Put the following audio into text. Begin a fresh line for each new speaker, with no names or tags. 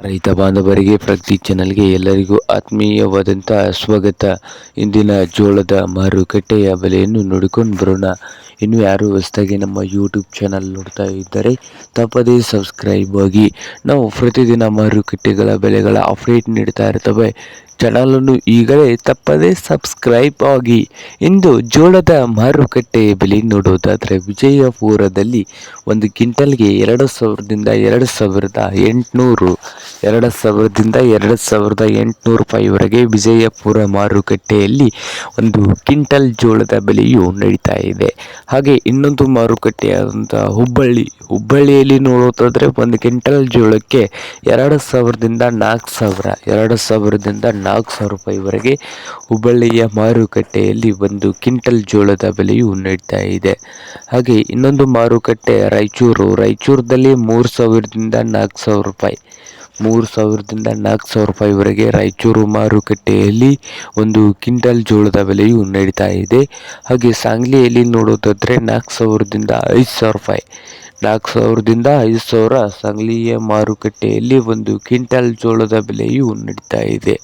ರೈತ ಬಾಂಧವರಿಗೆ ಪ್ರಗತಿ ಚಾನಲ್ಗೆ ಎಲ್ಲರಿಗೂ ಆತ್ಮೀಯವಾದಂತಹ ಸ್ವಾಗತ. ಇಂದಿನ ಜೋಳದ ಮಾರುಕಟ್ಟೆಯ ಬೆಲೆಯನ್ನು ನೋಡಿಕೊಂಡು ಬರೋಣ. ಇನ್ನು ಯಾರು ಹೊಸದಾಗಿ ನಮ್ಮ ಯೂಟ್ಯೂಬ್ ಚಾನಲ್ ನೋಡ್ತಾ ಇದ್ದರೆ ತಪ್ಪದೇ ಸಬ್ಸ್ಕ್ರೈಬ್ ಆಗಿ. ನಾವು ಪ್ರತಿದಿನ ಮಾರುಕಟ್ಟೆಗಳ ಬೆಲೆಗಳ ಅಪ್ಡೇಟ್ ನೀಡ್ತಾ ಇರ್ತವೆ. ಚಾನಲನ್ನು ಈಗಲೇ ತಪ್ಪದೇ ಸಬ್ಸ್ಕ್ರೈಬ್ ಆಗಿ. ಇಂದು ಜೋಳದ ಮಾರುಕಟ್ಟೆ ಬೆಲೆ ನೋಡೋದಾದರೆ ವಿಜಯಪುರದಲ್ಲಿ ಒಂದು ಕ್ವಿಂಟಲ್ಗೆ 2,000ದಿಂದ 2,800 ರೂಪಾಯಿವರೆಗೆ ವಿಜಯಪುರ ಮಾರುಕಟ್ಟೆಯಲ್ಲಿ ಒಂದು ಕ್ವಿಂಟಲ್ ಜೋಳದ ಬೆಲೆಯು ನಡೀತಾ ಇದೆ. ಹಾಗೆ ಇನ್ನೊಂದು ಮಾರುಕಟ್ಟೆಯಾದಂತಹ ಹುಬ್ಬಳ್ಳಿಯಲ್ಲಿ ನೋಡೋದಾದ್ರೆ ಒಂದು ಕ್ವಿಂಟಲ್ ಜೋಳಕ್ಕೆ 2,000ದಿಂದ 4,000 ರೂಪಾಯಿವರೆಗೆ ಹುಬ್ಬಳ್ಳಿಯ ಮಾರುಕಟ್ಟೆಯಲ್ಲಿ ಒಂದು ಕ್ವಿಂಟಲ್ ಜೋಳದ ಬೆಲೆಯು ನಡೀತಾ ಇದೆ. ಹಾಗೆ ಇನ್ನೊಂದು ಮಾರುಕಟ್ಟೆ ರಾಯಚೂರದಲ್ಲಿ 3,000ದಿಂದ 4,000 ರೂಪಾಯಿ 3,000ರಿಂದ 4,000 ರೂಪಾಯಿವರೆಗೆ ರಾಯಚೂರು ಮಾರುಕಟ್ಟೆಯಲ್ಲಿ ಒಂದು ಕ್ವಿಂಟಲ್ ಜೋಳದ ಬೆಲೆಯು ನಡೀತಾ ಇದೆ. ಹಾಗೆ ಸಾಂಗ್ಲಿಯಲ್ಲಿ ನೋಡೋದಾದ್ರೆ 4,000ದಿಂದ 5,000 ರೂಪಾಯಿ 4,000ದಿಂದ 5,000 ಸಾಂಗ್ಲಿಯ ಮಾರುಕಟ್ಟೆಯಲ್ಲಿ ಒಂದು ಕ್ವಿಂಟಲ್ ಜೋಳದ ಬೆಲೆಯು ನಡೀತಾ ಇದೆ.